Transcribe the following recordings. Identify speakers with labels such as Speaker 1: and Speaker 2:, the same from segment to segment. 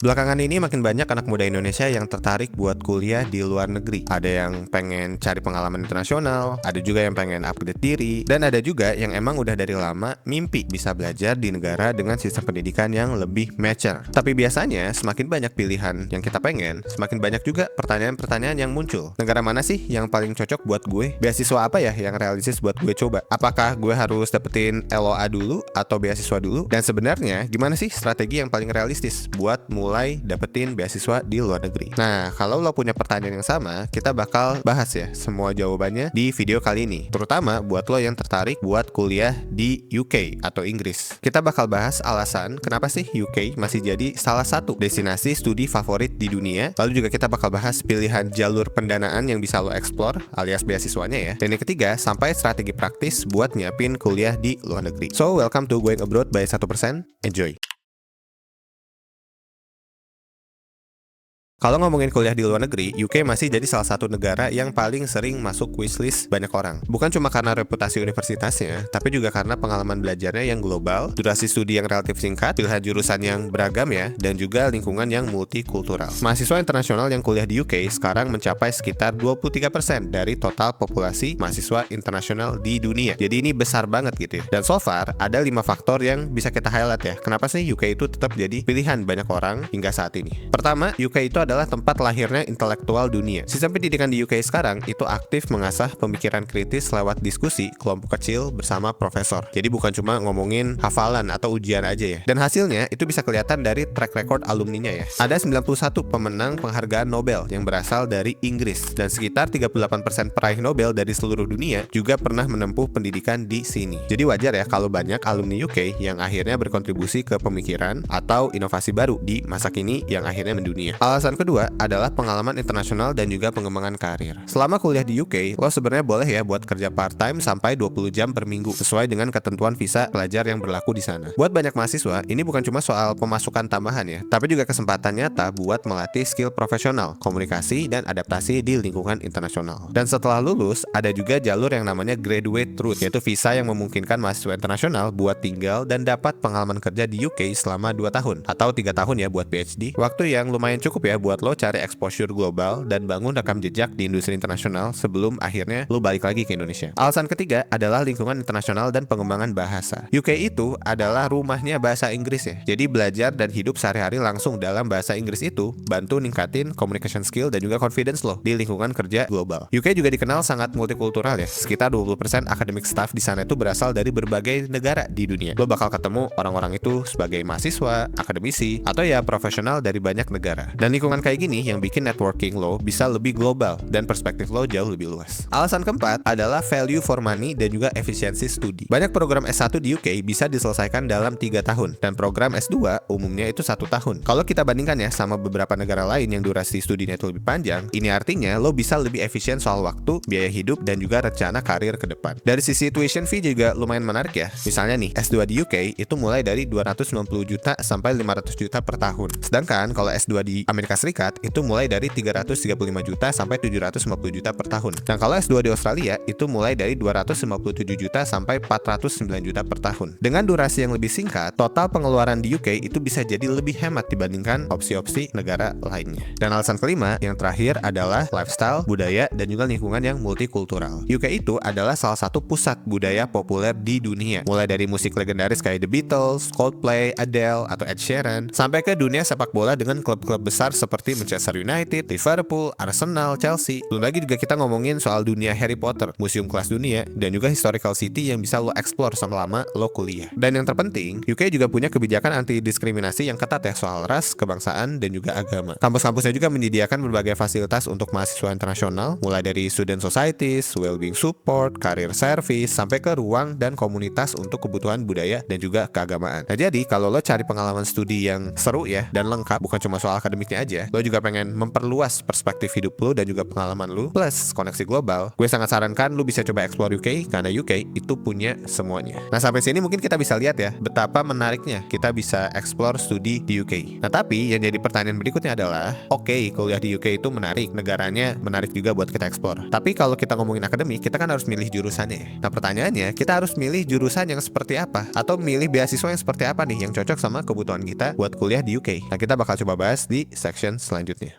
Speaker 1: Belakangan ini makin banyak anak muda Indonesia yang tertarik buat kuliah di luar negeri. Ada yang pengen cari pengalaman internasional, ada juga yang pengen upgrade diri, dan ada juga yang emang udah dari lama mimpi bisa belajar di negara dengan sistem pendidikan yang lebih mature. Tapi biasanya semakin banyak pilihan yang kita pengen, semakin banyak juga pertanyaan-pertanyaan yang muncul. Negara mana sih yang paling cocok buat gue? Beasiswa apa ya yang realistis buat gue coba? Apakah gue harus dapetin LOA dulu atau beasiswa dulu? Dan sebenarnya gimana sih strategi yang paling realistis buat mulai dapetin beasiswa di luar negeri? Nah, kalau lo punya pertanyaan yang sama, kita bakal bahas ya semua jawabannya di video kali ini. Terutama buat lo yang tertarik buat kuliah di UK atau Inggris. Kita bakal bahas alasan kenapa sih UK masih jadi salah satu destinasi studi favorit di dunia. Lalu juga kita bakal bahas pilihan jalur pendanaan yang bisa lo explore alias beasiswanya ya. Dan yang ketiga, sampai strategi praktis buat nyiapin kuliah di luar negeri. So, welcome to Going Abroad by 1%. Enjoy! Kalau ngomongin kuliah di luar negeri, UK masih jadi salah satu negara yang paling sering masuk wishlist banyak orang. Bukan cuma karena reputasi universitasnya, tapi juga karena pengalaman belajarnya yang global, durasi studi yang relatif singkat, pilihan jurusan yang beragam ya, dan juga lingkungan yang multikultural. Mahasiswa internasional yang kuliah di UK sekarang mencapai sekitar 23% dari total populasi mahasiswa internasional di dunia. Jadi ini besar banget gitu ya. Dan so far, ada 5 faktor yang bisa kita highlight ya. Kenapa sih UK itu tetap jadi pilihan banyak orang hingga saat ini? Pertama, UK itu adalah tempat lahirnya intelektual dunia. Sistem pendidikan di UK sekarang itu aktif mengasah pemikiran kritis lewat diskusi kelompok kecil bersama profesor. Jadi bukan cuma ngomongin hafalan atau ujian aja ya. Dan hasilnya itu bisa kelihatan dari track record alumninya ya. Ada 91 pemenang penghargaan Nobel yang berasal dari Inggris, dan sekitar 38% peraih Nobel dari seluruh dunia juga pernah menempuh pendidikan di sini. Jadi wajar ya kalau banyak alumni UK yang akhirnya berkontribusi ke pemikiran atau inovasi baru di masa kini yang akhirnya mendunia. Alasan kedua adalah pengalaman internasional dan juga pengembangan karir. Selama kuliah di UK, lo sebenarnya boleh ya buat kerja part-time sampai 20 jam per minggu sesuai dengan ketentuan visa pelajar yang berlaku di sana. Buat banyak mahasiswa, ini bukan cuma soal pemasukan tambahan ya, tapi juga kesempatan nyata buat melatih skill profesional, komunikasi, dan adaptasi di lingkungan internasional. Dan setelah lulus, ada juga jalur yang namanya graduate route, yaitu visa yang memungkinkan mahasiswa internasional buat tinggal dan dapat pengalaman kerja di UK selama 2 tahun atau 3 tahun ya buat PhD. Waktu yang lumayan cukup ya buat lo cari exposure global dan bangun rekam jejak di industri internasional sebelum akhirnya lo balik lagi ke Indonesia. Alasan ketiga adalah lingkungan internasional dan pengembangan bahasa. UK itu adalah rumahnya bahasa Inggris ya. Jadi belajar dan hidup sehari-hari langsung dalam bahasa Inggris itu bantu ningkatin communication skill dan juga confidence lo di lingkungan kerja global. UK juga dikenal sangat multikultural ya. Sekitar 20% academic staff di sana itu berasal dari berbagai negara di dunia. Lo bakal ketemu orang-orang itu sebagai mahasiswa, akademisi, atau ya profesional dari banyak negara. Dan lingkungan kayak gini yang bikin networking lo bisa lebih global dan perspektif lo jauh lebih luas. Alasan keempat adalah value for money dan juga efisiensi studi. Banyak program S1 di UK bisa diselesaikan dalam 3 tahun dan program S2 umumnya itu 1 tahun. Kalau kita bandingkan ya sama beberapa negara lain yang durasi studinya itu lebih panjang, ini artinya lo bisa lebih efisien soal waktu, biaya hidup, dan juga rencana karir ke depan. Dari sisi tuition fee juga lumayan menarik ya. Misalnya nih, S2 di UK itu mulai dari 290 juta sampai 500 juta per tahun. Sedangkan kalau S2 di Amerika Serikat itu mulai dari 335 juta sampai 750 juta per tahun. Dan kalau S2 di Australia itu mulai dari 257 juta sampai 409 juta per tahun. Dengan durasi yang lebih singkat, total pengeluaran di UK itu bisa jadi lebih hemat dibandingkan opsi-opsi negara lainnya. Dan alasan kelima, yang terakhir adalah lifestyle, budaya, dan juga lingkungan yang multikultural. UK itu adalah salah satu pusat budaya populer di dunia. Mulai dari musik legendaris kayak The Beatles, Coldplay, Adele, atau Ed Sheeran, sampai ke dunia sepak bola dengan klub-klub besar seperti Manchester United, Liverpool, Arsenal, Chelsea. Belum lagi juga kita ngomongin soal dunia Harry Potter, museum kelas dunia, dan juga historical city yang bisa lo explore selama lo kuliah. Dan yang terpenting, UK juga punya kebijakan anti diskriminasi yang ketat ya soal ras, kebangsaan, dan juga agama. Kampus-kampusnya juga menyediakan berbagai fasilitas untuk mahasiswa internasional, mulai dari student societies, well-being support, career service, sampai ke ruang dan komunitas untuk kebutuhan budaya dan juga keagamaan. Nah jadi kalau lo cari pengalaman studi yang seru ya dan lengkap, bukan cuma soal akademiknya aja, ya, lo juga pengen memperluas perspektif hidup lo dan juga pengalaman lo, plus koneksi global, gue sangat sarankan lo bisa coba explore UK, karena UK itu punya semuanya. Nah, sampai sini mungkin kita bisa lihat ya, betapa menariknya kita bisa explore studi di UK. Nah, tapi yang jadi pertanyaan berikutnya adalah, oke, kuliah di UK itu menarik, negaranya menarik juga buat kita explore. Tapi kalau kita ngomongin akademik, kita kan harus milih jurusannya. Nah, pertanyaannya, kita harus milih jurusan yang seperti apa? Atau milih beasiswa yang seperti apa nih yang cocok sama kebutuhan kita buat kuliah di UK? Nah, kita bakal coba bahas di section selanjutnya.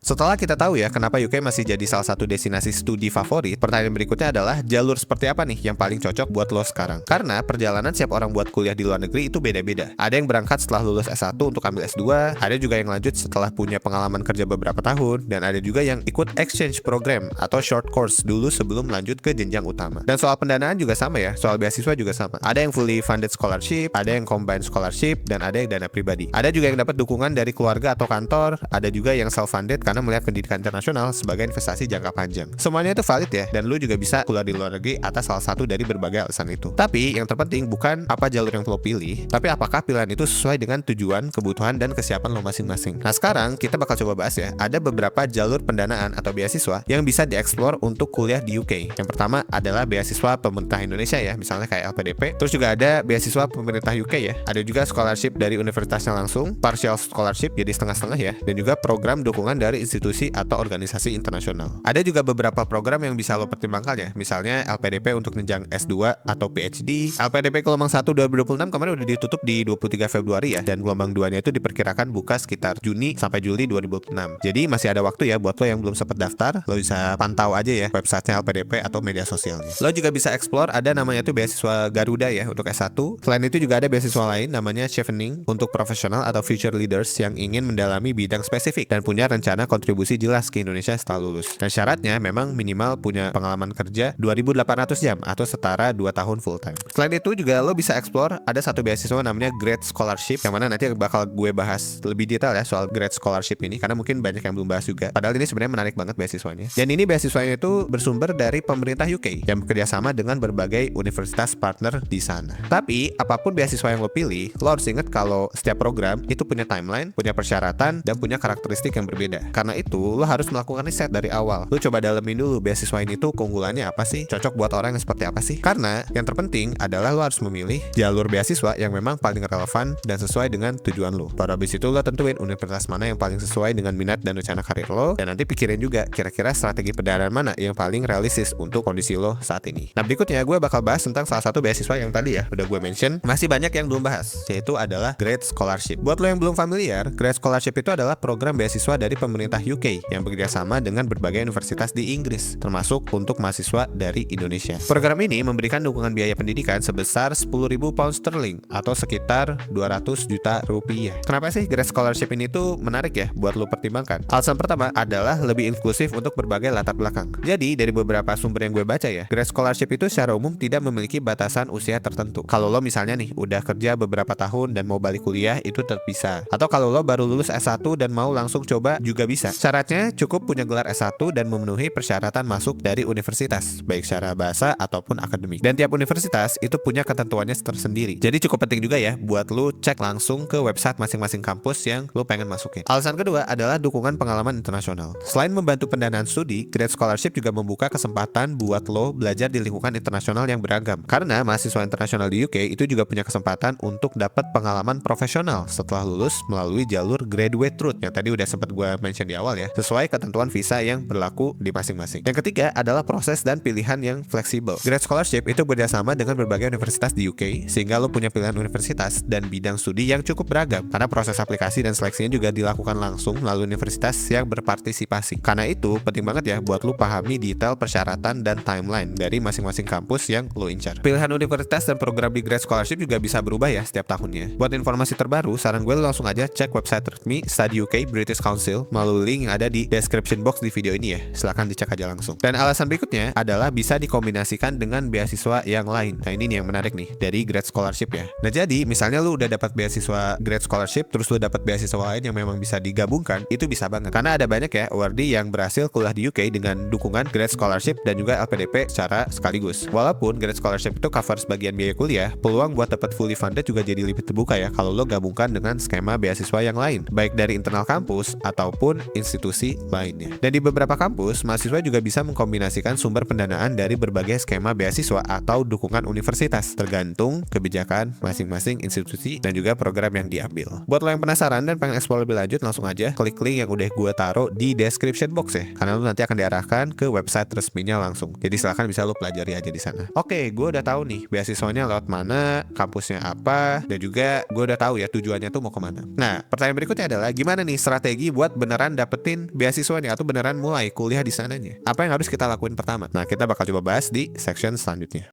Speaker 1: Setelah kita tahu ya kenapa UK masih jadi salah satu destinasi studi favorit, pertanyaan berikutnya adalah jalur seperti apa nih yang paling cocok buat lo sekarang? Karena perjalanan setiap orang buat kuliah di luar negeri itu beda-beda. Ada yang berangkat setelah lulus S1 untuk ambil S2, ada juga yang lanjut setelah punya pengalaman kerja beberapa tahun, dan ada juga yang ikut exchange program atau short course dulu sebelum lanjut ke jenjang utama. Dan soal pendanaan juga sama ya, soal beasiswa juga sama. Ada yang fully funded scholarship, ada yang combined scholarship, dan ada yang dana pribadi. Ada juga yang dapat dukungan dari keluarga atau kantor, ada juga yang self-funded karena melihat pendidikan internasional sebagai investasi jangka panjang. Semuanya itu valid ya, dan lu juga bisa kuliah di luar negeri atas salah satu dari berbagai alasan itu. Tapi yang terpenting bukan apa jalur yang lo pilih, tapi apakah pilihan itu sesuai dengan tujuan, kebutuhan, dan kesiapan lo masing-masing. Nah, sekarang kita bakal coba bahas ya, ada beberapa jalur pendanaan atau beasiswa yang bisa dieksplor untuk kuliah di UK. Yang pertama adalah beasiswa pemerintah Indonesia ya, misalnya kayak LPDP. Terus juga ada beasiswa pemerintah UK ya. Ada juga scholarship dari universitasnya langsung, partial scholarship jadi setengah-setengah ya, dan juga program dukungan dari institusi atau organisasi internasional. Ada juga beberapa program yang bisa lo pertimbangkan ya, misalnya LPDP untuk jenjang S2 atau PhD. LPDP gelombang 1 2026 kemarin udah ditutup di 23 Februari ya, dan gelombang 2-nya itu diperkirakan buka sekitar Juni sampai Juli 2026. Jadi masih ada waktu ya buat lo yang belum sempat daftar, lo bisa pantau aja ya websitenya LPDP atau media sosialnya. Lo juga bisa explore, ada namanya tuh beasiswa Garuda ya untuk S1. Selain itu juga ada beasiswa lain namanya Chevening untuk profesional atau future leaders yang ingin mendalami bidang spesifik dan punya rencana kontribusi jelas ke Indonesia setelah lulus. Dan syaratnya memang minimal punya pengalaman kerja 2.800 jam atau setara 2 tahun full time. Selain itu juga lo bisa explore, ada satu beasiswa namanya Great Scholarship, yang mana nanti bakal gue bahas lebih detail ya soal Great Scholarship ini, karena mungkin banyak yang belum bahas juga. Padahal ini sebenarnya menarik banget beasiswanya. Dan ini beasiswanya itu bersumber dari pemerintah UK yang bekerja sama dengan berbagai universitas partner di sana. Tapi apapun beasiswa yang lo pilih, lo harus ingat kalau setiap program itu punya timeline, punya persyaratan, dan punya karakteristik yang berbeda. Karena itu lo harus melakukan riset dari awal. Lo coba dalemin dulu beasiswa ini tuh keunggulannya apa sih, cocok buat orang yang seperti apa sih. Karena yang terpenting adalah lo harus memilih jalur beasiswa yang memang paling relevan dan sesuai dengan tujuan lo. Pada habis itu lo tentuin universitas mana yang paling sesuai dengan minat dan rencana karir lo, dan nanti pikirin juga kira-kira strategi pendanaan mana yang paling realistis untuk kondisi lo saat ini. Nah, berikutnya gue bakal bahas tentang salah satu beasiswa yang tadi ya udah gue mention, masih banyak yang belum bahas, yaitu adalah Great Scholarship. Buat lo yang belum familiar, Great Scholarship itu adalah program beasiswa dari pemerintah UK yang bekerja sama dengan berbagai universitas di Inggris, termasuk untuk mahasiswa dari Indonesia. Program ini memberikan dukungan biaya pendidikan sebesar 10.000 pound sterling atau sekitar 200 juta rupiah. Kenapa sih Great Scholarship ini tuh menarik ya buat lo pertimbangkan? Alasan pertama adalah lebih inklusif untuk berbagai latar belakang. Jadi dari beberapa sumber yang gue baca ya, Great Scholarship itu secara umum tidak memiliki batasan usia tertentu. Kalau lo misalnya nih udah kerja beberapa tahun dan mau balik kuliah itu tetap bisa. Atau kalau lo baru lulus S1 dan mau langsung coba juga bisa. Syaratnya cukup punya gelar S1 dan memenuhi persyaratan masuk dari universitas, baik secara bahasa ataupun akademik. Dan tiap universitas itu punya ketentuannya tersendiri. Jadi cukup penting juga ya buat lo cek langsung ke website masing-masing kampus yang lo pengen masukin. Alasan kedua adalah dukungan pengalaman internasional. Selain membantu pendanaan studi, Great Scholarship juga membuka kesempatan buat lo belajar di lingkungan internasional yang beragam. Karena mahasiswa internasional di UK itu juga punya kesempatan untuk dapat pengalaman profesional setelah lulus melalui jalur graduate route yang tadi udah sempat gue mention di awal ya, sesuai ketentuan visa yang berlaku di masing-masing. Yang ketiga adalah proses dan pilihan yang fleksibel. Great Scholarship itu bekerjasama dengan berbagai universitas di UK, sehingga lo punya pilihan universitas dan bidang studi yang cukup beragam. Karena proses aplikasi dan seleksinya juga dilakukan langsung melalui universitas yang berpartisipasi. Karena itu penting banget ya buat lo pahami detail persyaratan dan timeline dari masing-masing kampus yang lo incar. Pilihan universitas dan program di Great Scholarship juga bisa berubah ya setiap tahunnya. Buat informasi terbaru, saran gue lo langsung aja cek website resmi Study UK British Council melalui link yang ada di description box di video ini ya. Silahkan dicek aja langsung. Dan alasan berikutnya adalah bisa dikombinasikan dengan beasiswa yang lain. Nah ini nih yang menarik nih, dari grad scholarship ya. Nah jadi misalnya lu udah dapat beasiswa grad scholarship, terus lu dapat beasiswa lain yang memang bisa digabungkan, itu bisa banget. Karena ada banyak ya awardee yang berhasil kuliah di UK dengan dukungan grad scholarship dan juga LPDP secara sekaligus. Walaupun grad scholarship itu cover sebagian biaya kuliah, peluang buat dapat fully funded juga jadi lebih terbuka ya kalau lo gabungkan dengan skema beasiswa yang lain, baik dari internal kampus ataupun institusi lainnya. Dan di beberapa kampus, mahasiswa juga bisa mengkombinasikan sumber pendanaan dari berbagai skema beasiswa atau dukungan universitas, tergantung kebijakan masing-masing institusi dan juga program yang diambil. Buat lo yang penasaran dan pengen explore lebih lanjut, langsung aja klik link yang udah gue taruh di description box ya, karena lo nanti akan diarahkan ke website resminya langsung. Jadi silahkan bisa lo pelajari aja di sana. Oke, gue udah tahu nih beasiswanya lewat mana, kampusnya apa, dan juga gue udah tahu ya tujuannya tuh mau kemana. Nah, pertanyaan berikutnya adalah gimana nih strategi buat beneran dapetin beasiswanya atau beneran mulai kuliah di sananya? Apa yang harus kita lakuin pertama? Nah, kita bakal coba bahas di section selanjutnya.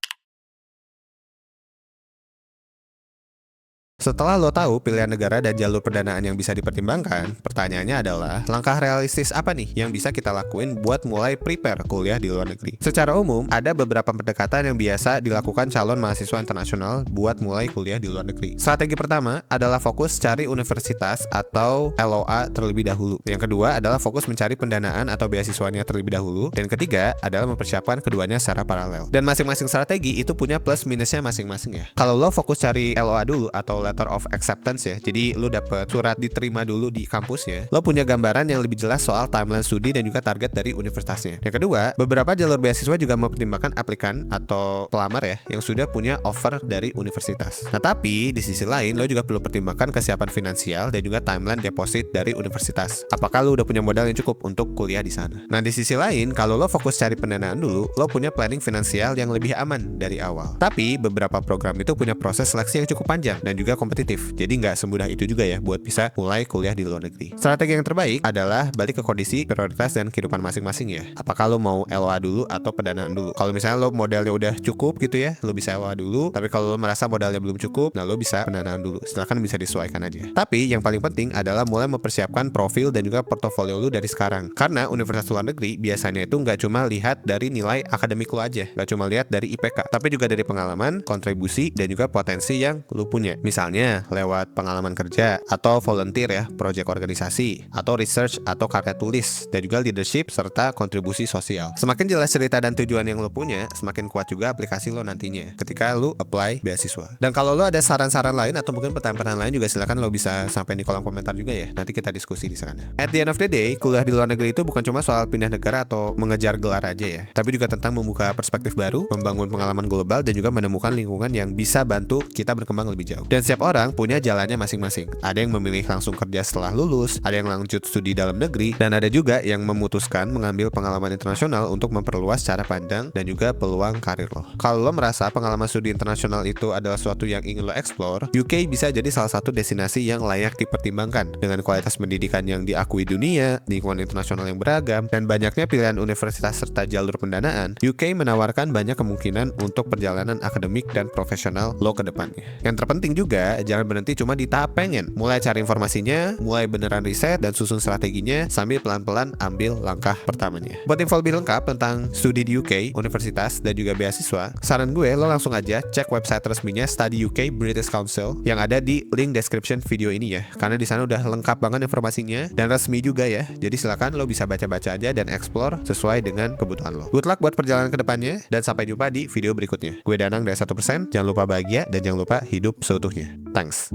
Speaker 1: Setelah lo tahu pilihan negara dan jalur pendanaan yang bisa dipertimbangkan, pertanyaannya adalah langkah realistis apa nih yang bisa kita lakuin buat mulai prepare kuliah di luar negeri. Secara umum, ada beberapa pendekatan yang biasa dilakukan calon mahasiswa internasional buat mulai kuliah di luar negeri. Strategi pertama adalah fokus cari universitas atau LOA terlebih dahulu. Yang kedua adalah fokus mencari pendanaan atau beasiswanya terlebih dahulu. Dan ketiga adalah mempersiapkan keduanya secara paralel. Dan masing-masing strategi itu punya plus minusnya masing-masing ya. Kalau lo fokus cari LOA dulu atau letter of acceptance ya, jadi lu dapet surat diterima dulu di kampusnya, lo punya gambaran yang lebih jelas soal timeline studi dan juga target dari universitasnya. Yang kedua, beberapa jalur beasiswa juga mempertimbangkan aplikan atau pelamar ya yang sudah punya offer dari universitas. Nah tapi di sisi lain lo juga perlu pertimbangkan kesiapan finansial dan juga timeline deposit dari universitas. Apakah lo udah punya modal yang cukup untuk kuliah di sana? Nah di sisi lain, kalau lo fokus cari pendanaan dulu, lo punya planning finansial yang lebih aman dari awal. Tapi beberapa program itu punya proses seleksi yang cukup panjang dan juga kompetitif, jadi nggak semudah itu juga ya buat bisa mulai kuliah di luar negeri. Strategi yang terbaik adalah balik ke kondisi, prioritas, dan kehidupan masing-masing ya. Apakah lo mau LOA dulu atau pendanaan dulu? Kalau misalnya lo modalnya udah cukup gitu ya, lo bisa LOA dulu. Tapi kalau lo merasa modalnya belum cukup, nah lo bisa pendanaan dulu. Silakan bisa disesuaikan aja. Tapi yang paling penting adalah mulai mempersiapkan profil dan juga portofolio lo dari sekarang. Karena universitas luar negeri biasanya itu nggak cuma lihat dari nilai akademik lo aja, nggak cuma lihat dari IPK, tapi juga dari pengalaman, kontribusi, dan juga potensi yang lo punya. Misalnya lewat pengalaman kerja atau volunteer ya, project organisasi, atau research atau karya tulis, dan juga leadership serta kontribusi sosial. Semakin jelas cerita dan tujuan yang lo punya, semakin kuat juga aplikasi lo nantinya ketika lo apply beasiswa. Dan kalau lo ada saran-saran lain atau mungkin pertanyaan-pertanyaan lain juga silakan lo bisa sampai di kolom komentar juga ya. Nanti kita diskusi di sana. At the end of the day, kuliah di luar negeri itu bukan cuma soal pindah negara atau mengejar gelar aja ya, tapi juga tentang membuka perspektif baru, membangun pengalaman global, dan juga menemukan lingkungan yang bisa bantu kita berkembang lebih jauh. Dan setiap orang punya jalannya masing-masing. Ada yang memilih langsung kerja setelah lulus, ada yang lanjut studi dalam negeri, dan ada juga yang memutuskan mengambil pengalaman internasional untuk memperluas cara pandang dan juga peluang karir lo. Kalau lo merasa pengalaman studi internasional itu adalah sesuatu yang ingin lo explore, UK bisa jadi salah satu destinasi yang layak dipertimbangkan. Dengan kualitas pendidikan yang diakui dunia, lingkungan internasional yang beragam, dan banyaknya pilihan universitas serta jalur pendanaan, UK menawarkan banyak kemungkinan untuk perjalanan akademik dan profesional lo ke depannya. Yang terpenting juga, jangan berhenti cuma di tahap pengen. Mulai cari informasinya, mulai beneran riset dan susun strateginya, sambil pelan-pelan ambil langkah pertamanya. Buat info lebih lengkap tentang studi di UK, universitas, dan juga beasiswa, saran gue lo langsung aja cek website resminya Study UK British Council yang ada di link description video ini ya. Karena di sana udah lengkap banget informasinya dan resmi juga ya. Jadi silakan lo bisa baca-baca aja dan explore sesuai dengan kebutuhan lo. Good luck buat perjalanan ke depannya dan sampai jumpa di video berikutnya. Gue Danang dari 1%, jangan lupa bahagia dan jangan lupa hidup seutuhnya. Thanks.